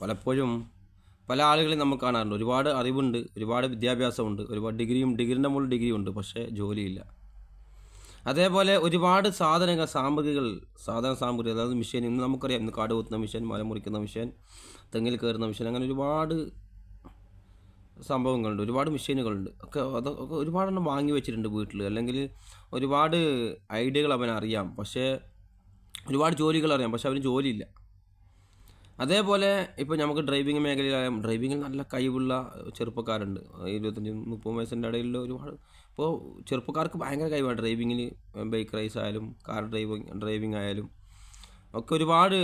പലപ്പോഴും പല ആളുകളെയും നമുക്ക് കാണാറുണ്ട്. ഒരുപാട് അറിവുണ്ട്, ഒരുപാട് വിദ്യാഭ്യാസമുണ്ട്, ഒരുപാട് ഡിഗ്രീൻ്റെ മുകളിൽ ഡിഗ്രിയുണ്ട്. പക്ഷേ ജോലിയില്ല. അതേപോലെ ഒരുപാട് സാധന സാമഗ്രികൾ അതായത് മെഷീൻ ഇന്ന് നമുക്കറിയാം. ഇന്ന് കാട് കുത്തുന്ന മെഷീൻ, മരം മുറിക്കുന്ന മെഷീൻ, തെങ്ങിൽ കയറുന്ന മെഷീൻ, അങ്ങനെ ഒരുപാട് സംഭവങ്ങളുണ്ട്. ഒരുപാട് മെഷീനുകളുണ്ട്. അതൊക്കെ ഒരുപാടെണ്ണം വാങ്ങി വെച്ചിട്ടുണ്ട് വീട്ടിൽ. അല്ലെങ്കിൽ ഒരുപാട് ഐഡിയകൾ അവനറിയാം. പക്ഷേ ഒരുപാട് ജോലികൾ അറിയാം. പക്ഷേ അവന് ജോലിയില്ല. അതേപോലെ ഇപ്പോൾ നമുക്ക് ഡ്രൈവിംഗ് മേഖലയിലായാലും ഡ്രൈവിങ്ങിൽ നല്ല കഴിവുള്ള ചെറുപ്പക്കാരുണ്ട്. 25-30 വയസ്സിൻ്റെ ഇടയിൽ ഒരുപാട് ഇപ്പോൾ ചെറുപ്പക്കാർക്ക് ഭയങ്കര കഴിവാണ് ഡ്രൈവിങ്ങിൽ. ബൈക്ക് റേസ് ആയാലും കാർ ഡ്രൈവിംഗ് ആയാലും ഒക്കെ ഒരുപാട്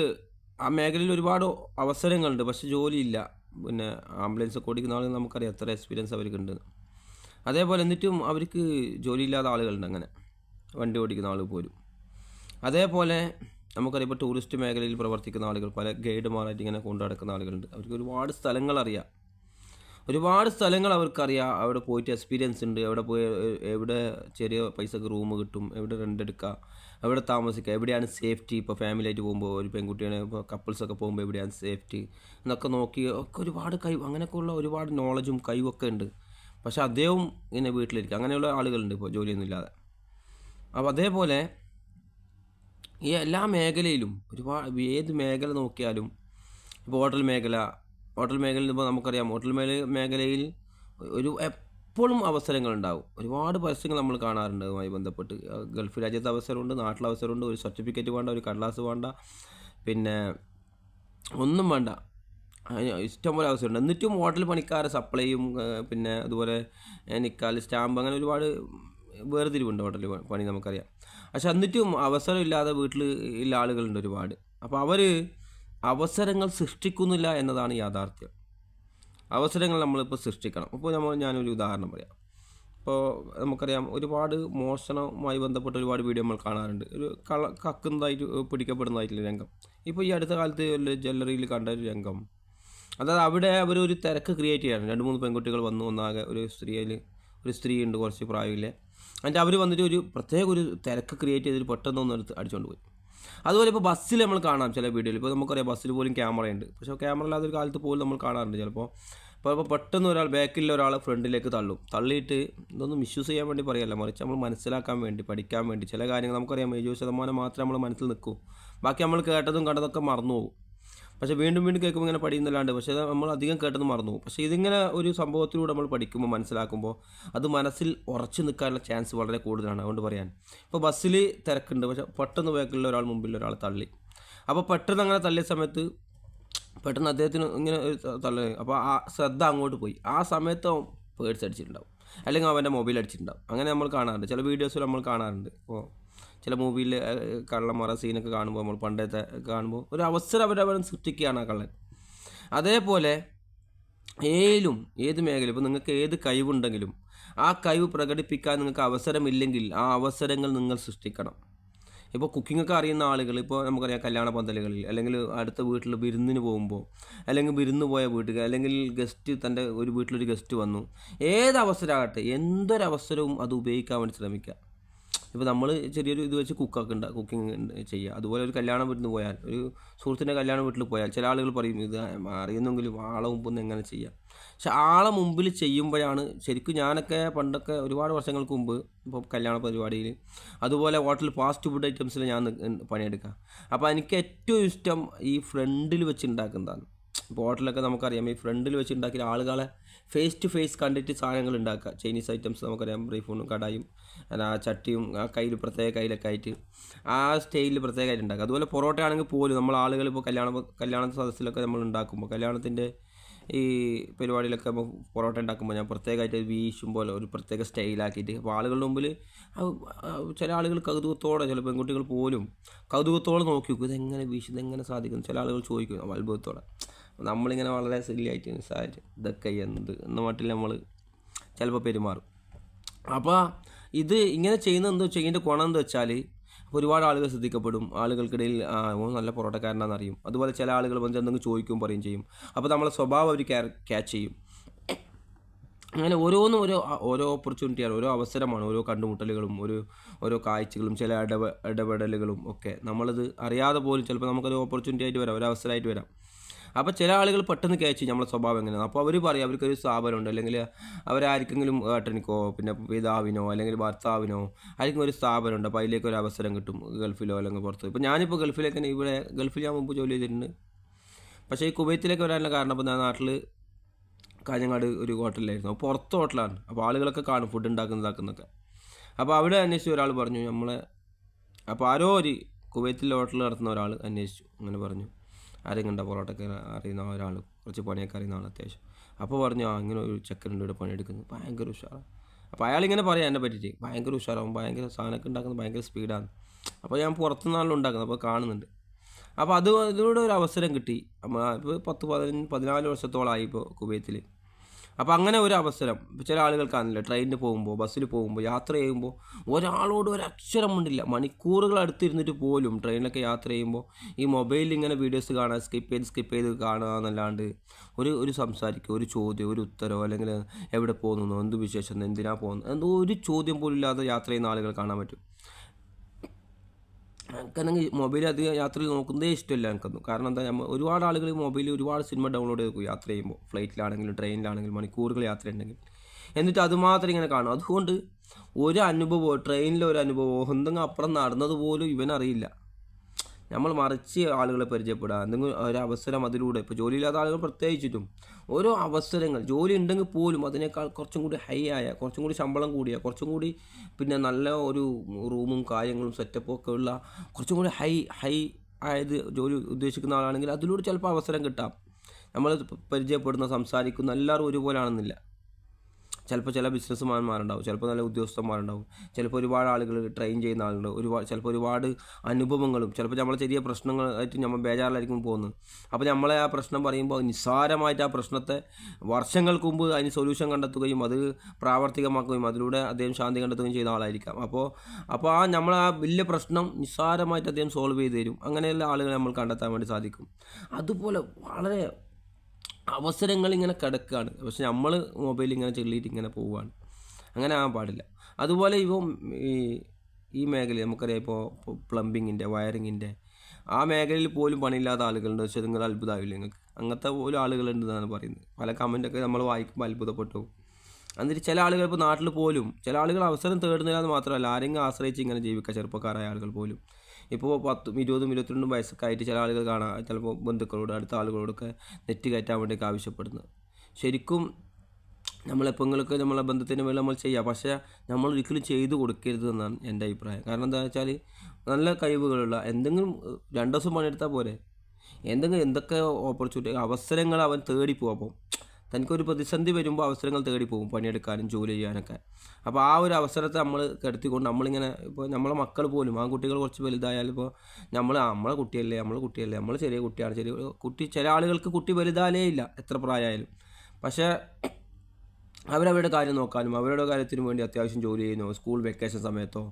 ആ മേഖലയിൽ ഒരുപാട് അവസരങ്ങളുണ്ട്. പക്ഷേ ജോലിയില്ല. പിന്നെ ആംബുലൻസ് ഒക്കെ ഓടിക്കുന്ന ആളുകൾ നമുക്കറിയാം എത്ര എക്സ്പീരിയൻസ് അവർക്കുണ്ട്. അതേപോലെ എന്നിട്ടും അവർക്ക് ജോലിയില്ലാത്ത ആളുകളുണ്ട്, അങ്ങനെ വണ്ടി ഓടിക്കുന്ന ആൾ പോലും. അതേപോലെ നമുക്കറിയാം ഇപ്പോൾ ടൂറിസ്റ്റ് മേഖലയിൽ പ്രവർത്തിക്കുന്ന ആളുകൾ, പല ഗൈഡുമാരായിട്ട് ഇങ്ങനെ കൊണ്ടു നടക്കുന്ന ആളുകളുണ്ട്. അവർക്ക് ഒരുപാട് സ്ഥലങ്ങൾ അറിയാം. ഒരുപാട് സ്ഥലങ്ങൾ അവർക്കറിയാം. അവിടെ പോയിട്ട് എക്സ്പീരിയൻസ് ഉണ്ട്. എവിടെ ചെറിയ പൈസക്ക് റൂം കിട്ടും, എവിടെ റെൻ്റ് എടുക്കുക, എവിടെ താമസിക്കുക, എവിടെയാണ് സേഫ്റ്റി. ഇപ്പോൾ ഫാമിലി ആയിട്ട് പോകുമ്പോൾ ഒരു പെൺകുട്ടിയാണ്, ഇപ്പോൾ കപ്പിൾസൊക്കെ പോകുമ്പോൾ എവിടെയാണ് സേഫ്റ്റി എന്നൊക്കെ നോക്കി ഒക്കെ ഒരുപാട് കഴിവ്, അങ്ങനെയൊക്കെയുള്ള ഒരുപാട് നോളജും കഴിവൊക്കെ ഉണ്ട്. പക്ഷേ അദ്ദേഹവും ഇങ്ങനെ വീട്ടിലിരിക്കുക, അങ്ങനെയുള്ള ആളുകളുണ്ട് ഇപ്പോൾ ജോലിയൊന്നും ഇല്ലാതെ. അപ്പോൾ അതേപോലെ ഈ എല്ലാ മേഖലയിലും ഏത് മേഖല നോക്കിയാലും ഇപ്പോൾ ഹോട്ടൽ മേഖലയിൽ ഇപ്പോൾ നമുക്കറിയാം. മേഖലയിൽ എപ്പോഴും അവസരങ്ങളുണ്ടാവും. ഒരുപാട് പരസ്യങ്ങൾ നമ്മൾ കാണാറുണ്ട് അതുമായി ബന്ധപ്പെട്ട്. ഗൾഫ് രാജ്യത്ത് അവസരമുണ്ട്, നാട്ടിൽ അവസരമുണ്ട്. ഒരു സർട്ടിഫിക്കറ്റ് വേണ്ട, ഒരു കടലാസ് വേണ്ട, പിന്നെ ഒന്നും വേണ്ട, ഇഷ്ടംപോലെ അവസരമുണ്ട്. എന്നിട്ടും ഹോട്ടൽ പണിക്കാരെ സപ്ലൈയും പിന്നെ അതുപോലെ നിക്കാൽ സ്റ്റാമ്പ്, അങ്ങനെ ഒരുപാട് വേർതിരിവുണ്ട് ഹോട്ടൽ പണി നമുക്കറിയാം. പക്ഷെ എന്നിട്ടും അവസരമില്ലാതെ വീട്ടിൽ ഉള്ള ആളുകളുണ്ട് ഒരുപാട്. അപ്പോൾ അവർ അവസരങ്ങൾ സൃഷ്ടിക്കുന്നില്ല എന്നതാണ് യാഥാർത്ഥ്യം. അവസരങ്ങൾ നമ്മളിപ്പോൾ സൃഷ്ടിക്കണം. ഇപ്പോൾ ഞാനൊരു ഉദാഹരണം പറയാം. ഇപ്പോൾ നമുക്കറിയാം ഒരുപാട് മോഷണവുമായി ബന്ധപ്പെട്ട ഒരുപാട് വീഡിയോ നമ്മൾ കാണാറുണ്ട്. ഒരു കക്കുന്നതായിട്ട് പിടിക്കപ്പെടുന്നതായിട്ടുള്ള രംഗം. ഇപ്പോൾ ഈ അടുത്ത കാലത്ത് ജ്വല്ലറിയിൽ കണ്ട ഒരു രംഗം, അതായത് അവിടെ അവരൊരു തിരക്ക് ക്രിയേറ്റ് ചെയ്യാണ്. 2-3 പെൺകുട്ടികൾ വന്നു. ഒന്നാകെ ഒരു സ്ത്രീ ഉണ്ട്, കുറച്ച് പ്രായമില്ലേ. എന്നിട്ട് അവർ വന്നിട്ട് ഒരു തിരക്ക് ക്രിയേറ്റ് ചെയ്തിട്ട് പെട്ടെന്ന് ഒന്നെടുത്ത് അടിച്ചുകൊണ്ട് പോയി. അതുപോലെ ഇപ്പോൾ ബസ്സിൽ നമ്മൾ കാണാം ചില വീഡിയോയിൽ. ഇപ്പോൾ നമുക്കറിയാം ബസ്സിൽ പോലും ക്യാമറയുണ്ട്. പക്ഷേ ക്യാമറ ഇല്ലാത്തൊരു കാലത്ത് പോലും നമ്മൾ കാണാറുണ്ട് ചിലപ്പോൾ. ഇപ്പോൾ പെട്ടെന്ന് ബാക്കിലുള്ള ഒരാളെ ഫ്രണ്ടിലേക്ക് തള്ളിയിട്ട് ഇതൊന്നും മിസ്യൂസ് ചെയ്യാൻ വേണ്ടി പറയല്ല, മറിച്ച് നമ്മൾ മനസ്സിലാക്കാൻ വേണ്ടി, പഠിക്കാൻ വേണ്ടി. ചില കാര്യങ്ങൾ നമുക്കറിയാം 70% മാത്രമേ നമ്മൾ മനസ്സിൽ നിൽക്കൂ. ബാക്കി നമ്മൾ കേട്ടതും കണ്ടതൊക്കെ മറന്നു പോകും. പക്ഷേ വീണ്ടും കേൾക്കുമ്പോൾ ഇങ്ങനെ പഠിക്കുന്നില്ലാണ്ട്, പക്ഷേ നമ്മൾ അധികം കേട്ടത് മറന്നു പോകും. പക്ഷേ ഇതിങ്ങനെ ഒരു സംഭവത്തിലൂടെ നമ്മൾ പഠിക്കുമ്പോൾ, മനസ്സിലാക്കുമ്പോൾ അത് മനസ്സിൽ ഉറച്ചു നിൽക്കാനുള്ള ചാൻസ് വളരെ കൂടുതലാണ്. അതുകൊണ്ട് പറയാൻ, ഇപ്പോൾ ബസ്സിൽ തിരക്കുണ്ട്, പക്ഷേ പെട്ടെന്ന് ബാക്കിലുള്ള ഒരാൾ മുമ്പിൽ ഒരാൾ തള്ളി. അപ്പോൾ പെട്ടെന്ന് അങ്ങനെ തള്ളിയ സമയത്ത് പെട്ടെന്ന് അദ്ദേഹത്തിന് ഇങ്ങനെ തള്ളി. അപ്പോൾ ആ ശ്രദ്ധ അങ്ങോട്ട് പോയി. ആ സമയത്ത് അവൻ പേഴ്സ് അടിച്ചിട്ടുണ്ടാവും, അല്ലെങ്കിൽ അവൻ്റെ മൊബൈൽ അടിച്ചിട്ടുണ്ടാവും. അങ്ങനെ നമ്മൾ കാണാറുണ്ട്, ചില വീഡിയോസിൽ നമ്മൾ കാണാറുണ്ട്. ഇപ്പോൾ ചില മൂവിയിൽ കള്ളന്മാർ സീനൊക്കെ കാണുമ്പോൾ, നമ്മൾ പണ്ടത്തെ കാണുമ്പോൾ ഒരു അവസരം അവരവൻ സൃഷ്ടിക്കുകയാണ് ആ കള്ളൻ. അതേപോലെ ഏത് മേഖല, ഇപ്പോൾ നിങ്ങൾക്ക് ഏത് കഴിവുണ്ടെങ്കിലും ആ കഴിവ് പ്രകടിപ്പിക്കാൻ നിങ്ങൾക്ക് അവസരമില്ലെങ്കിൽ ആ അവസരങ്ങൾ നിങ്ങൾ സൃഷ്ടിക്കണം. ഇപ്പോൾ കുക്കിങ്ങൊക്കെ അറിയുന്ന ആളുകൾ, ഇപ്പോൾ നമുക്കറിയാം കല്യാണ പന്തലുകളിൽ, അല്ലെങ്കിൽ അടുത്ത വീട്ടിൽ വിരുന്നിന് പോകുമ്പോൾ, അല്ലെങ്കിൽ വിരുന്ന് പോയ വീട്ടിൽ, അല്ലെങ്കിൽ തൻ്റെ ഒരു വീട്ടിലൊരു ഗസ്റ്റ് വന്നു, ഏതവസരമാകട്ടെ, എന്തൊരവസരവും അത് ഉപയോഗിക്കാൻ വേണ്ടി ശ്രമിക്കുക. ഇപ്പോൾ നമ്മൾ ചെറിയൊരു ഇത് വെച്ച് കുക്കിംഗ് ചെയ്യുക. അതുപോലെ ഒരു കല്യാണം വീട്ടിൽ പോയാൽ, ഒരു സുഹൃത്തിൻ്റെ കല്യാണ വീട്ടിൽ പോയാൽ ചില ആളുകൾ പറയും ഇത് അറിയുന്നെങ്കിലും ആളെ മുമ്പ് എങ്ങനെ ചെയ്യാം. പക്ഷെ ആളെ മുമ്പിൽ ചെയ്യുമ്പോഴാണ് ശരിക്കും. ഞാനൊക്കെ പണ്ടൊക്കെ ഒരുപാട് വർഷങ്ങൾക്ക് മുമ്പ് ഇപ്പോൾ കല്യാണ പരിപാടിയിൽ, അതുപോലെ ഹോട്ടൽ ഫാസ്റ്റ് ഫുഡ് ഐറ്റംസിൽ ഞാൻ പണിയെടുക്കുക. അപ്പോൾ എനിക്ക് ഏറ്റവും ഇഷ്ടം ഈ ഫ്രണ്ടിൽ വെച്ച് ഉണ്ടാക്കുന്നതാണ്. ഇപ്പോൾ ഹോട്ടലൊക്കെ നമുക്കറിയാം, ഈ ഫ്രണ്ടിൽ വെച്ച് ഉണ്ടാക്കിയ ആളുകളെ ഫേസ് ടു ഫേസ് കണ്ടിട്ട് സാധനങ്ങൾ ഉണ്ടാക്കുക. ചൈനീസ് ഐറ്റംസ് നമുക്കറിയാം, ബ്രീഫൂണും കടായും ആ ചട്ടിയും ആ പ്രത്യേക കയ്യിലൊക്കെ ആയിട്ട് ആ സ്റ്റൈലിൽ പ്രത്യേകമായിട്ട് ഉണ്ടാക്കുക. അതുപോലെ പൊറോട്ട ആണെങ്കിൽ പോലും നമ്മൾ ആളുകൾ ഇപ്പോൾ കല്യാണ സദസ്സിലൊക്കെ നമ്മൾ ഉണ്ടാക്കുമ്പോൾ, കല്യാണത്തിൻ്റെ ഈ പരിപാടിയിലൊക്കെ നമ്മൾ പൊറോട്ട ഉണ്ടാക്കുമ്പോൾ ഞാൻ പ്രത്യേകമായിട്ട് വീശും പോലെ ഒരു പ്രത്യേക സ്റ്റൈലാക്കിയിട്ട് അപ്പോൾ ആളുകളുടെ മുമ്പിൽ ചില ആളുകൾ കൗതുകത്തോടെ, ചില പെൺകുട്ടികൾ പോലും കൗതുകത്തോടെ നോക്കി നോക്കും, ഇതെങ്ങനെ ഇതെങ്ങനെ സാധിക്കും. ചില ആളുകൾ ചോദിക്കും അത്ഭുതത്തോടെ. നമ്മളിങ്ങനെ വളരെ സില്ലിയായിട്ട് നിസ്സായിട്ട് ഇതൊക്കെ എന്ന മട്ടിൽ നമ്മൾ ചിലപ്പോൾ പെരുമാറും. അപ്പോൾ ഇത് ഇങ്ങനെ ചെയ്യുന്നത് ഇതിൻ്റെ ഗുണം എന്താ വെച്ചാൽ, ഒരുപാട് ആളുകൾ ശ്രദ്ധിക്കപ്പെടും. ആളുകൾക്കിടയിൽ നല്ല പൊറോട്ടക്കാരനാണെന്ന് അറിയും. അതുപോലെ ചില ആളുകൾ വന്ന് എന്തെങ്കിലും ചോദിക്കും, പറയും ചെയ്യും. അപ്പോൾ നമ്മളെ സ്വഭാവം അവർ ക്യാച്ച് ചെയ്യും. അങ്ങനെ ഓരോ ഓപ്പർച്യൂണിറ്റിയാണ്, ഓരോ അവസരമാണ്, ഓരോ കണ്ടുമുട്ടലുകളും ഓരോ കാഴ്ചകളും ചില ഇടപെടലുകളും ഒക്കെ നമ്മളത് അറിയാതെ പോലും ചിലപ്പോൾ നമുക്കൊരു ഓപ്പർച്യൂണിറ്റി ആയിട്ട് വരാം, ഒരു അവസരമായിട്ട് വരാം. അപ്പോൾ ചില ആളുകൾ പെട്ടെന്ന് ക്യാച്ച് നമ്മളെ സ്വഭാവം എങ്ങനെയാണ്. അപ്പോൾ അവർ പറയും അവർക്കൊരു സ്ഥാപനമുണ്ട്, അല്ലെങ്കിൽ അവരാർക്കെങ്കിലും ഏട്ടനിക്കോ പിന്നെ പിതാവിനോ അല്ലെങ്കിൽ ഭർത്താവിനോ ആർക്കും ഒരു സ്ഥാപനമുണ്ട്. അപ്പോൾ അതിലേക്ക് ഒരു അവസരം കിട്ടും, ഗൾഫിലോ അല്ലെങ്കിൽ പുറത്ത്. ഇപ്പോൾ ഞാനിപ്പോൾ ഗൾഫിലേക്ക് ഇവിടെ ഗൾഫിൽ ഞാൻ മുമ്പ് ജോലി ചെയ്തിട്ടുണ്ട്. പക്ഷേ ഈ കുവൈത്തിലേക്ക് വരാനുള്ള കാരണം ഇപ്പോൾ ഞാൻ നാട്ടിൽ കാഞ്ഞങ്ങാട് ഒരു ഹോട്ടലിലായിരുന്നു. അപ്പോൾ പുറത്ത് ഹോട്ടലാണ്. അപ്പോൾ ആളുകളൊക്കെ കാണും ഫുഡ് ഉണ്ടാക്കുന്നതൊക്കെ. അപ്പോൾ അവിടെ അന്വേഷിച്ച് ഒരാൾ പറഞ്ഞു നമ്മളെ, അപ്പോൾ ആരോ ഒരു കുവൈത്തിലെ ഹോട്ടലിൽ നടത്തുന്ന ഒരാൾ അന്വേഷിച്ചു, അങ്ങനെ പറഞ്ഞു ആരെങ്കിലും ഉണ്ടോ പൊറോട്ടയൊക്കെ അറിയുന്ന ഒരാൾ, കുറച്ച് പണിയൊക്കെ അറിയുന്ന ആൾ അത്യാവശ്യം. അപ്പോൾ പറഞ്ഞു ഇങ്ങനെ ഒരു ചെക്കനുണ്ട് ഇവിടെ പണിയെടുക്കുന്നത്, ഭയങ്കര ഉഷാറാണ്. അപ്പോൾ അയാളിങ്ങനെ പറയാം എന്നെ പറ്റിയിട്ട്, ഭയങ്കര ഉഷാറാവും, ഭയങ്കര സാധനമൊക്കെ ഉണ്ടാക്കുന്നത് ഭയങ്കര സ്പീഡാണ്. അപ്പോൾ ഞാൻ പുറത്തുനിന്നാണല്ലോ ഉണ്ടാക്കുന്നത്, അപ്പോൾ കാണുന്നുണ്ട്. അപ്പോൾ അതിലൂടെ ഒരു അവസരം കിട്ടി. ഇപ്പോൾ 14 വർഷത്തോളമായി ഇപ്പോൾ കുവൈത്തിൽ. അപ്പോൾ അങ്ങനെ ഒരു അവസരം ഇപ്പോൾ ചില ആളുകൾക്കാണല്ലോ ട്രെയിനിൽ പോകുമ്പോൾ ബസ്സിൽ പോകുമ്പോൾ യാത്ര ചെയ്യുമ്പോൾ ഒരാളോട് ഒരക്ഷരം ഉണ്ടില്ല, മണിക്കൂറുകൾ അടുത്തിരുന്നിട്ട് പോലും ട്രെയിനിലൊക്കെ യാത്ര ചെയ്യുമ്പോൾ ഈ മൊബൈലിൽ ഇങ്ങനെ വീഡിയോസ് കാണുക, സ്കിപ്പ് ചെയ്ത് കാണുക എന്നല്ലാണ്ട് ഒരു സംസാരിക്കുക, ഒരു ചോദ്യം, ഒരു ഉത്തരവോ അല്ലെങ്കിൽ എവിടെ പോകുന്നു, എന്ത് വിശേഷം, എന്തിനാ പോകുന്നത്, എന്തോ ഒരു ചോദ്യം പോലും ഇല്ലാതെ യാത്ര ചെയ്യുന്ന ആളുകൾ കാണാൻ പറ്റും. എനിക്കാണെങ്കിൽ മൊബൈൽ അധികം യാത്രയിൽ നോക്കുന്നതേ ഇഷ്ടമില്ല എനിക്കൊന്നും. കാരണം എന്താ, നമ്മൾ ഒരുപാട് ആളുകൾ മൊബൈലിൽ ഒരുപാട് സിനിമ ഡൗൺലോഡ് ചെയ്ത് വെക്കും യാത്ര ചെയ്യുമ്പോൾ, ഫ്ലൈറ്റിലാണെങ്കിലും ട്രെയിനിലാണെങ്കിലും മണിക്കൂറുകൾ യാത്ര ഉണ്ടെങ്കിൽ. എന്നിട്ട് അതുമാത്രം ഇങ്ങനെ കാണും. അതുകൊണ്ട് ഒരു അനുഭവമോ ട്രെയിനിലെ ഒരു അനുഭവമോ എന്തെങ്കിലും അപ്പുറം നടന്നതുപോലും ഇവനറിയില്ല. നമ്മൾ മറിച്ച് ആളുകളെ പരിചയപ്പെടുക, എന്തെങ്കിലും ഒരു അവസരം അതിലൂടെ. ഇപ്പോൾ ജോലിയില്ലാത്ത ആളുകൾ പ്രത്യേകിച്ചിട്ടും ഓരോ അവസരങ്ങൾ, ജോലി ഉണ്ടെങ്കിൽ പോലും അതിനേക്കാൾ കുറച്ചും കൂടി ഹൈ ആയ, കുറച്ചും കൂടി ശമ്പളം കൂടിയ, കുറച്ചും കൂടി പിന്നെ നല്ല ഒരു റൂമും കാര്യങ്ങളും സെറ്റപ്പും ഒക്കെ ഉള്ള കുറച്ചും കൂടി ഹൈ ആയത് ജോലി ഉദ്ദേശിക്കുന്ന ആളാണെങ്കിൽ അതിലൂടെ ചിലപ്പോൾ അവസരം കിട്ടാം. നമ്മൾ പരിചയപ്പെടുന്ന സംസാരിക്കുന്ന എല്ലാവരും ഒരുപോലെ ആണെന്നില്ല. ചിലപ്പോൾ ചില ബിസിനസ്സുമാന്മാരുണ്ടാവും, ചിലപ്പോൾ നല്ല ഉദ്യോഗസ്ഥന്മാരുണ്ടാവും, ചിലപ്പോൾ ഒരുപാട് ആളുകൾ ട്രെയിൻ ചെയ്യുന്ന ആളുണ്ട്, ചിലപ്പോൾ ഒരുപാട് അനുഭവങ്ങളും, ചിലപ്പോൾ നമ്മളെ ചെറിയ പ്രശ്നങ്ങളായിട്ട് നമ്മൾ ബേജാറിലായിരിക്കും പോകുന്നത്. അപ്പോൾ നമ്മളെ ആ പ്രശ്നം പറയുമ്പോൾ നിസ്സാരമായിട്ട് ആ പ്രശ്നത്തെ വർഷങ്ങൾക്ക് മുമ്പ് അതിന് സൊല്യൂഷൻ കണ്ടെത്തുകയും അത് പ്രാവർത്തികമാക്കുകയും അതിലൂടെ അദ്ദേഹം ശാന്തി കണ്ടെത്തുകയും ചെയ്ത ആളായിരിക്കാം. അപ്പോൾ നമ്മൾ ആ വലിയ പ്രശ്നം നിസ്സാരമായിട്ട് അദ്ദേഹം സോൾവ് ചെയ്ത് തരും. അങ്ങനെയുള്ള ആളുകളെ നമ്മൾ കണ്ടെത്താൻ വേണ്ടി സാധിക്കും. അതുപോലെ വളരെ അവസരങ്ങൾ ഇങ്ങനെ കിടക്കുകയാണ്, പക്ഷെ നമ്മൾ മൊബൈൽ ഇങ്ങനെ ചെള്ളിയിട്ട് ഇങ്ങനെ പോവുകയാണ്. അങ്ങനെ ആകാൻ പാടില്ല. അതുപോലെ ഇപ്പം ഈ മേഖലയിൽ നമുക്കറിയാം, ഇപ്പോൾ പ്ലംബിങ്ങിൻ്റെ, വയറിങ്ങിൻ്റെ ആ മേഖലയിൽ പോലും പണിയില്ലാത്ത ആളുകളുണ്ട്. പക്ഷേ നിങ്ങൾ അത്ഭുതമാവില്ല, നിങ്ങൾക്ക് അങ്ങനത്തെ പോലും ആളുകളുണ്ടെന്നാണ് പറയുന്നത്. പല കമൻറ്റൊക്കെ നമ്മൾ വായിക്കുമ്പോൾ അത്ഭുതപ്പെട്ടു. എന്നിട്ട് ചില ആളുകൾ ഇപ്പോൾ നാട്ടിൽ പോലും ചില ആളുകൾ അവസരം തേടുന്നില്ല എന്ന് മാത്രമല്ല, ആരെങ്കിലും ആശ്രയിച്ച് ഇങ്ങനെ ജീവിക്കുക, ചെറുപ്പക്കാരായ ആളുകൾ പോലും. ഇപ്പോൾ 10, 20, 22 വയസ്സൊക്കെ ആയിട്ട് ചില ആളുകൾ കാണാം, ചിലപ്പോൾ ബന്ധുക്കളോട് അടുത്ത ആളുകളോടൊക്കെ നെറ്റ് കയറ്റാൻ വേണ്ടിയൊക്കെ ആവശ്യപ്പെടുന്നത്. ശരിക്കും നമ്മളെപ്പോഴൊക്കെ നമ്മളെ ബന്ധത്തിന് മേലെ നമ്മൾ ചെയ്യുക, പക്ഷേ നമ്മൾ ഒരിക്കലും ചെയ്തു കൊടുക്കരുത് എന്നാണ് എൻ്റെ അഭിപ്രായം. കാരണം എന്താ വെച്ചാൽ നല്ല കഴിവുകളുള്ള എന്തെങ്കിലും 2 ദിവസം പണിയെടുത്താൽ പോരെ, എന്തൊക്കെ ഓപ്പർച്യൂണിറ്റി അവസരങ്ങൾ അവൻ തേടിപ്പോകും. അപ്പം തനിക്കൊരു പ്രതിസന്ധി വരുമ്പോൾ അവസരങ്ങൾ തേടിപ്പോകും പണിയെടുക്കാനും ജോലി ചെയ്യാനൊക്കെ. അപ്പോൾ ആ ഒരു അവസരത്തെ നമ്മൾ കെടുത്തിക്കൊണ്ട് നമ്മളിങ്ങനെ, ഇപ്പോൾ നമ്മളെ മക്കൾ പോലും ആൺകുട്ടികൾ കുറച്ച് വലുതായാലും ഇപ്പോൾ നമ്മളെ കുട്ടിയല്ലേ നമ്മൾ ചെറിയ കുട്ടിയാണ്, ചില ആളുകൾക്ക് കുട്ടി വലുതാലേ ഇല്ല എത്ര പ്രായമായാലും. പക്ഷേ അവരവരുടെ കാര്യം നോക്കാനും അവരുടെ കാര്യത്തിന് വേണ്ടി അത്യാവശ്യം ജോലി ചെയ്യുന്നു, സ്കൂൾ വെക്കേഷൻ സമയത്തോ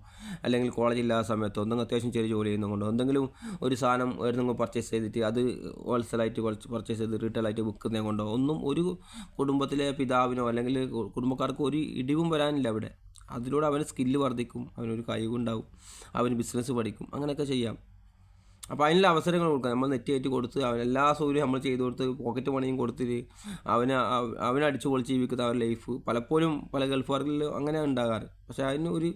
അല്ലെങ്കിൽ കോളേജ് ഇല്ലാത്ത സമയത്തോ എന്തെങ്കിലും അത്യാവശ്യം ചെറിയ ജോലി ചെയ്യുന്നതുകൊണ്ടോ എന്തെങ്കിലും ഒരു സാധനം എവിടെയെങ്കിലും പർച്ചേസ് ചെയ്തിട്ട് അത് ഹോൾസെയിലായിട്ട് പർച്ചേസ് ചെയ്ത് റീറ്റെയിലായിട്ട് വിൽക്കുന്നത് കൊണ്ടോ ഒന്നും ഒരു കുടുംബത്തിലെ പിതാവിനോ അല്ലെങ്കിൽ കുടുംബക്കാർക്ക് ഒരു ഇടിവും വരാനില്ല അവിടെ. അതിലൂടെ അവന് സ്കില്ല് വർദ്ധിക്കും, അവനൊരു കഴിവുണ്ടാവും, അവന് ബിസിനസ് പഠിക്കും, അങ്ങനെയൊക്കെ ചെയ്യാം. അപ്പോൾ അതിനുള്ള അവസരങ്ങൾ കൊടുക്കുക, നമ്മൾ നെറ്റ് കയറ്റി കൊടുത്ത് എല്ലാ സൗകര്യവും നമ്മൾ ചെയ്ത് കൊടുത്ത് പോക്കറ്റ് പണിയും കൊടുത്തിട്ട് അവനെ അടിച്ചു പൊളിച്ച് ജീവിക്കുന്ന ആ ഒരു ലൈഫ് പലപ്പോഴും പല ഗൾഫുകാരിൽ അങ്ങനെ ഉണ്ടാകാറ്. പക്ഷേ അതിന് ഒരു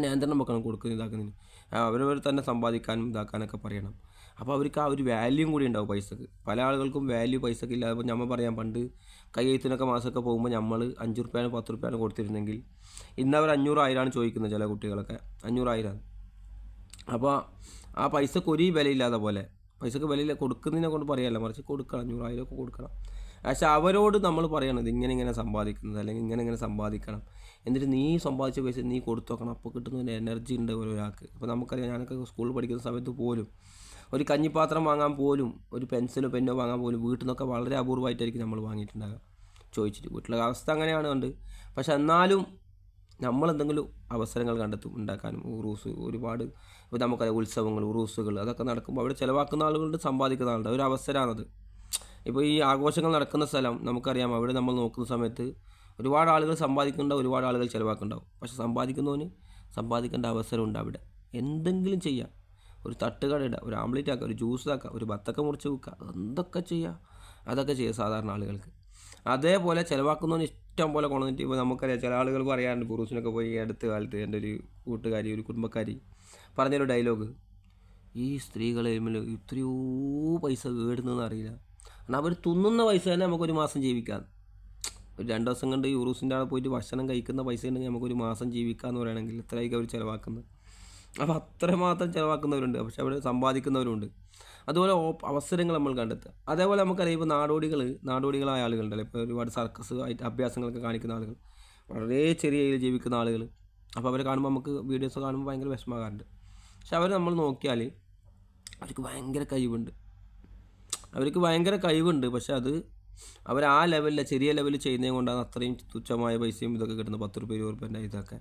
നിയന്ത്രണം വെക്കണം കൊടുക്കുന്ന ഇതാക്കുന്നതിന്. അവരവർ തന്നെ സമ്പാദിക്കാനും ഇതാക്കാനൊക്കെ പറയണം. അപ്പോൾ അവർക്ക് ആ ഒരു വാല്യൂം കൂടി ഉണ്ടാവും പൈസക്ക്. പല ആളുകൾക്കും വാല്യൂ പൈസക്ക് ഇല്ലാതെ. ഇപ്പോൾ നമ്മൾ പറയാം, പണ്ട് കയ്യെഴുത്തിനൊക്കെ മാസമൊക്കെ പോകുമ്പോൾ നമ്മൾ 5 റുപ്യാണ് 10 റുപ്യാണ് കൊടുത്തിരുന്നെങ്കിൽ ഇന്ന് അവർ 500,000 ചോദിക്കുന്നത്. ചില കുട്ടികളൊക്കെ 500,000. അപ്പോൾ ആ പൈസക്ക് ഒരു വിലയില്ലാതെ പോലെ, പൈസക്ക് വിലയില്ല കൊടുക്കുന്നതിനെ കൊണ്ട് പറയല്ല, മറിച്ച് കൊടുക്കണം, 500,000 ഒക്കെ കൊടുക്കണം. പക്ഷേ അവരോട് നമ്മൾ പറയണത് ഇങ്ങനെ സമ്പാദിക്കുന്നത് അല്ലെങ്കിൽ ഇങ്ങനെ സമ്പാദിക്കണം, എന്നിട്ട് നീ സമ്പാദിച്ച പൈസ നീ കൊടുത്തു നോക്കണം, അപ്പോൾ കിട്ടുന്നതിൻ്റെ എനർജി ഉണ്ട് ഒരാൾക്ക്. ഇപ്പോൾ നമുക്കറിയാം, ഞാനൊക്കെ സ്കൂളിൽ പഠിക്കുന്ന സമയത്ത് പോലും ഒരു കഞ്ഞിപ്പാത്രം വാങ്ങാൻ പോലും, ഒരു പെൻസിലോ പെന്നോ വാങ്ങാൻ പോലും വീട്ടിൽ നിന്നൊക്കെ വളരെ അപൂർവമായിട്ടായിരിക്കും നമ്മൾ വാങ്ങിയിട്ടുണ്ടാകുക ചോദിച്ചിട്ട്. വീട്ടിലെ അവസ്ഥ അങ്ങനെയാണ് ഉണ്ട്. പക്ഷെ എന്നാലും നമ്മളെന്തെങ്കിലും അവസരങ്ങൾ കണ്ടെത്തും ഉണ്ടാക്കാനും. ഉറൂസ് ഒരുപാട്, ഇപ്പോൾ നമുക്കറിയാം ഉത്സവങ്ങൾ, ഉറൂസുകൾ അതൊക്കെ നടക്കുമ്പോൾ അവിടെ ചിലവാക്കുന്ന ആളുകളുണ്ട്, സമ്പാദിക്കുന്ന ആളുണ്ട്. ഒരു അവസരമാണത്. ഇപ്പോൾ ഈ ആഘോഷങ്ങൾ നടക്കുന്ന സ്ഥലം നമുക്കറിയാം, അവിടെ നമ്മൾ നോക്കുന്ന സമയത്ത് ഒരുപാട് ആളുകൾ സമ്പാദിക്കുന്നുണ്ടാവും, ഒരുപാട് ആളുകൾ ചിലവാക്കുന്നുണ്ടാവും. പക്ഷെ സമ്പാദിക്കുന്നവന് സമ്പാദിക്കേണ്ട അവസരമുണ്ട് അവിടെ. എന്തെങ്കിലും ചെയ്യാം, ഒരു തട്ടുകട ഇടുക, ഒരു ആംപ്ലേറ്റ് ആക്കുക, ഒരു ജ്യൂസ് ആക്കുക, ഒരു ബത്തക്ക മുറിച്ച് വെക്കുക, എന്തൊക്കെ ചെയ്യുക, അതൊക്കെ ചെയ്യുക സാധാരണ ആളുകൾക്ക്. അതേപോലെ ചിലവാക്കുന്നതിന് ഇഷ്ടം പോലെ കൊണ്ടുവന്നിട്ട് ഇപ്പോൾ നമുക്കറിയാം ചില ആളുകൾ പറയാറുണ്ട്, കുറൂസിനൊക്കെ പോയി അടുത്ത കാലത്ത് എൻ്റെ ഒരു കൂട്ടുകാരി, ഒരു കുടുംബക്കാരി പറഞ്ഞൊരു ഡയലോഗ്, ഈ സ്ത്രീകളെ എത്രയോ പൈസ കേടുന്നതെന്ന് അറിയില്ല, കാരണം അവർ തിന്നുന്ന പൈസ തന്നെ നമുക്കൊരു മാസം ജീവിക്കാം. ഒരു 2 ദിവസം കൊണ്ട് യൂറൂസിൻ്റെ അവിടെ പോയിട്ട് ഭക്ഷണം കഴിക്കുന്ന പൈസ ഉണ്ടെങ്കിൽ നമുക്കൊരു മാസം ജീവിക്കാമെന്ന് പറയുകയാണെങ്കിൽ എത്രയൊക്കെ അവർ ചിലവാക്കുന്നത്. അപ്പോൾ അത്രമാത്രം ചിലവാക്കുന്നവരുണ്ട്, പക്ഷെ അവർ സമ്പാദിക്കുന്നവരുണ്ട്. അതുപോലെ അവസരങ്ങൾ നമ്മൾ കണ്ടെത്തുക. അതേപോലെ നമുക്കറിയാം ഇപ്പോൾ നാടോടികളായ ആളുകളുണ്ടല്ലോ, ഇപ്പോൾ ഒരുപാട് സർക്കസ് ആയിട്ട് അഭ്യാസങ്ങളൊക്കെ കാണിക്കുന്ന ആളുകൾ, വളരെ ചെറിയ ഏരിയയിൽ ജീവിക്കുന്ന ആളുകൾ. അപ്പോൾ അവരെ കാണുമ്പോൾ നമുക്ക് വീഡിയോസ് കാണുമ്പോൾ ഭയങ്കര വിഷമമാകാറുണ്ട്. പക്ഷെ അവർ നമ്മൾ നോക്കിയാൽ അവർക്ക് ഭയങ്കര കഴിവുണ്ട്. പക്ഷെ അത് അവർ ആ ലെവലിൽ, ചെറിയ ലെവലിൽ ചെയ്യുന്നത് കൊണ്ടാണ് അത്രയും തുച്ഛമായ പൈസയും ഇതൊക്കെ കിട്ടുന്നത്, 10 രൂപ 20 രൂപേൻ്റെ ഇതൊക്കെ.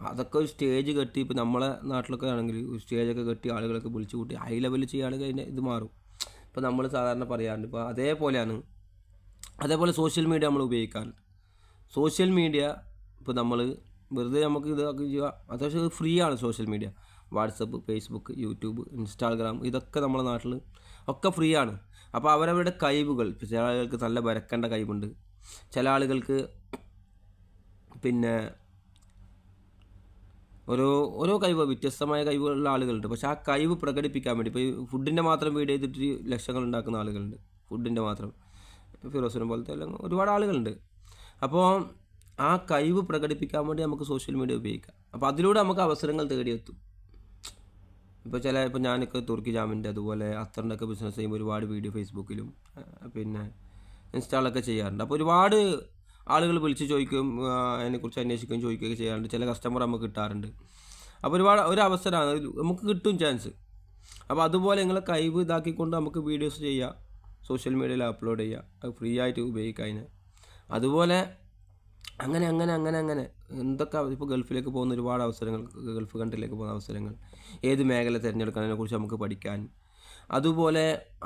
അതൊക്കെ ഒരു സ്റ്റേജ് കെട്ടി, ഇപ്പോൾ നമ്മളെ നാട്ടിലൊക്കെ ആണെങ്കിൽ ഒരു സ്റ്റേജൊക്കെ കെട്ടി ആളുകളൊക്കെ വിളിച്ചു കൂട്ടി ഹൈ ലെവലിൽ ചെയ്യുകയാണെങ്കിൽ അതിൻ്റെ ഇത് മാറും. ഇപ്പോൾ നമ്മൾ സാധാരണ പറയാറുണ്ട്, ഇപ്പോൾ അതേപോലെ സോഷ്യൽ മീഡിയ നമ്മൾ ഉപയോഗിക്കാറുണ്ട്. സോഷ്യൽ മീഡിയ ഇപ്പോൾ നമ്മൾ വെറുതെ നമുക്ക് ഇതൊക്കെ ചെയ്യുക, അത്യാവശ്യം ഫ്രീ ആണ് social media. WhatsApp, Facebook, YouTube, Instagram, ഇതൊക്കെ നമ്മുടെ നാട്ടിൽ ഒക്കെ ഫ്രീ ആണ്. അപ്പോൾ അവരവരുടെ കഴിവുകൾ, ഇപ്പോൾ ചില ആളുകൾക്ക് നല്ല വരക്കേണ്ട കഴിവുണ്ട്, ചില ആളുകൾക്ക് പിന്നെ ഓരോ കഴിവ്, വ്യത്യസ്തമായ കഴിവുകളുള്ള ആളുകളുണ്ട്. പക്ഷേ ആ കഴിവ് പ്രകടിപ്പിക്കാൻ വേണ്ടി, ഇപ്പോൾ ഈ ഫുഡിൻ്റെ മാത്രം വീഡിയോ ചെയ്തിട്ട് ലക്ഷങ്ങൾ ഉണ്ടാക്കുന്ന ആളുകളുണ്ട്, ഫുഡിൻ്റെ മാത്രം, ഫിറോസിനെ പോലത്തെ എല്ലാം ഒരുപാട് ആളുകളുണ്ട്. അപ്പോൾ ആ കഴിവ് പ്രകടിപ്പിക്കാൻ വേണ്ടി നമുക്ക് സോഷ്യൽ മീഡിയ ഉപയോഗിക്കാം. അപ്പോൾ അതിലൂടെ നമുക്ക് അവസരങ്ങൾ തേടിയെത്തും. ഇപ്പോൾ ഞാനൊക്കെ തുർക്കി ജാമിൻ്റെ അതുപോലെ അത്തറിൻ്റെ ഒക്കെ ബിസിനസ് ചെയ്യുമ്പോൾ ഒരുപാട് വീഡിയോ ഫേസ്ബുക്കിലും പിന്നെ ഇൻസ്റ്റാളൊക്കെ ചെയ്യാറുണ്ട്. അപ്പോൾ ഒരുപാട് ആളുകൾ വിളിച്ച് ചോദിക്കും, അതിനെക്കുറിച്ച് അന്വേഷിക്കുകയും ചോദിക്കുകയൊക്കെ ചെയ്യാറുണ്ട്. ചില കസ്റ്റമർ നമുക്ക് കിട്ടാറുണ്ട്. അപ്പോൾ ഒരു അവസരമാണ്, നമുക്ക് കിട്ടും ചാൻസ്. അപ്പോൾ അതുപോലെ നിങ്ങളെ കഴിവ് ഇതാക്കിക്കൊണ്ട് നമുക്ക് വീഡിയോസ് ചെയ്യുക, സോഷ്യൽ മീഡിയയിൽ അപ്ലോഡ് ചെയ്യുക, അത് ഫ്രീ ആയിട്ട് ഉപയോഗിക്കുക അതിന്. അതുപോലെ അങ്ങനെ എന്തൊക്കെ, ഇപ്പോൾ ഗൾഫിലേക്ക് പോകുന്ന ഒരുപാട് അവസരങ്ങൾ, ഗൾഫ് കൺട്രിയിലേക്ക് പോകുന്ന അവസരങ്ങൾ, ഏത് മേഖല തിരഞ്ഞെടുക്കുന്നതിനെക്കുറിച്ച് നമുക്ക് പഠിക്കാൻ. അതുപോലെ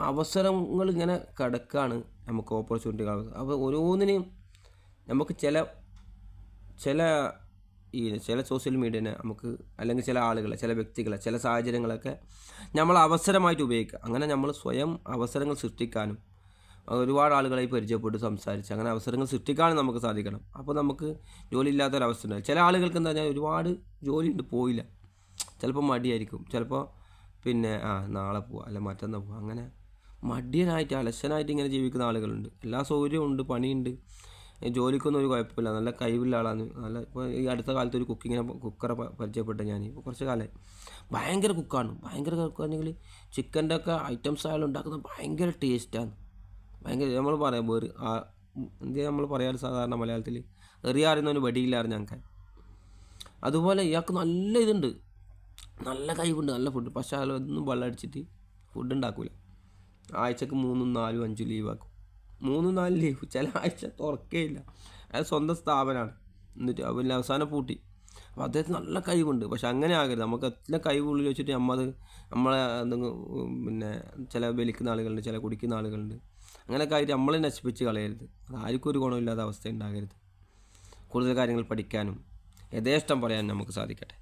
അവസരങ്ങൾ ഇങ്ങനെ കിടക്കുകയാണ്, നമുക്ക് ഓപ്പർച്യൂണിറ്റികൾ. അപ്പോൾ ഓരോന്നിനെയും നമുക്ക് ചില സോഷ്യൽ മീഡിയനെ നമുക്ക്, അല്ലെങ്കിൽ ചില ആളുകളെ, ചില വ്യക്തികളെ, ചില സാഹചര്യങ്ങളൊക്കെ നമ്മൾ അവസരമായിട്ട് ഉപയോഗിക്കുക. അങ്ങനെ നമ്മൾ സ്വയം അവസരങ്ങൾ സൃഷ്ടിക്കാനും ഒരുപാട് ആളുകളായി പരിചയപ്പെട്ട് സംസാരിച്ച് അങ്ങനെ അവസരങ്ങൾ സൃഷ്ടിക്കാനും നമുക്ക് സാധിക്കണം. അപ്പോൾ നമുക്ക് ജോലി ഇല്ലാത്തൊരവസ്ഥ ഉണ്ട്. ചില ആളുകൾക്ക് എന്താ പറഞ്ഞാൽ ഒരുപാട് ജോലിയുണ്ട്, പോയില്ല, ചിലപ്പോൾ മടിയായിരിക്കും, ചിലപ്പോൾ നാളെ പോവാം അല്ല മറ്റന്നാൾ പോവാം, അങ്ങനെ മടിയനായിട്ട് അലസനായിട്ട് ഇങ്ങനെ ജീവിക്കുന്ന ആളുകളുണ്ട്. എല്ലാ സൗകര്യവും ഉണ്ട്, പണിയുണ്ട്, ജോലിക്കൊന്നും ഒരു കുഴപ്പമില്ല, നല്ല കഴിവുള്ള ആളാണ്. ഇപ്പോൾ ഈ അടുത്ത കാലത്ത് ഒരു കുക്കറെ പരിചയപ്പെട്ട ഞാൻ, ഇപ്പോൾ കുറച്ച് കാലമായി. ഭയങ്കര കുക്കാണെങ്കിൽ ചിക്കൻ്റെ ഒക്കെ ഐറ്റംസ് ആയാലും ഉണ്ടാക്കുന്നത് ഭയങ്കര ടേസ്റ്റാണ്. നമ്മൾ പറയാം നമ്മൾ പറയാറ് സാധാരണ മലയാളത്തിൽ, എറിയാറുന്നവന് വടിയില്ലായിരുന്നു ഞങ്ങൾക്ക്. അതുപോലെ ഇയാൾക്ക് നല്ല ഇതുണ്ട്, നല്ല കഴിവുണ്ട്, നല്ല ഫുഡ്. പക്ഷേ അതൊന്നും വെള്ളം അടിച്ചിട്ട് ഫുഡ് ഉണ്ടാക്കില്ല. ആഴ്ചക്ക് 3, 4, 5 ലീവാക്കും. 3, 4 ലീവ്, ചില ആഴ്ച തുറക്കേയില്ല. അത് സ്വന്തം സ്ഥാപനമാണ്, എന്നിട്ട് അവന് അവസാനം പൂട്ടി. അപ്പോൾ അദ്ദേഹത്തിന് നല്ല കഴിവുണ്ട്. പക്ഷെ അങ്ങനെ ആകരുത്. നമുക്ക് എത്ര കഴിവുള്ളിൽ വെച്ചിട്ട് നമ്മളെ ചില വലിക്കുന്ന ആളുകളുണ്ട്, ചില കുടിക്കുന്ന ആളുകളുണ്ട്. അങ്ങനെയൊക്കെ ആയിട്ട് നമ്മളെ നശിപ്പിച്ച് കളയരുത്. അത് ആർക്കും ഒരു ഗുണമില്ലാത്ത അവസ്ഥ ഉണ്ടാകരുത്. കൂടുതൽ കാര്യങ്ങൾ പഠിക്കാനും യഥേഷ്ടം പറയാനും നമുക്ക് സാധിക്കട്ടെ.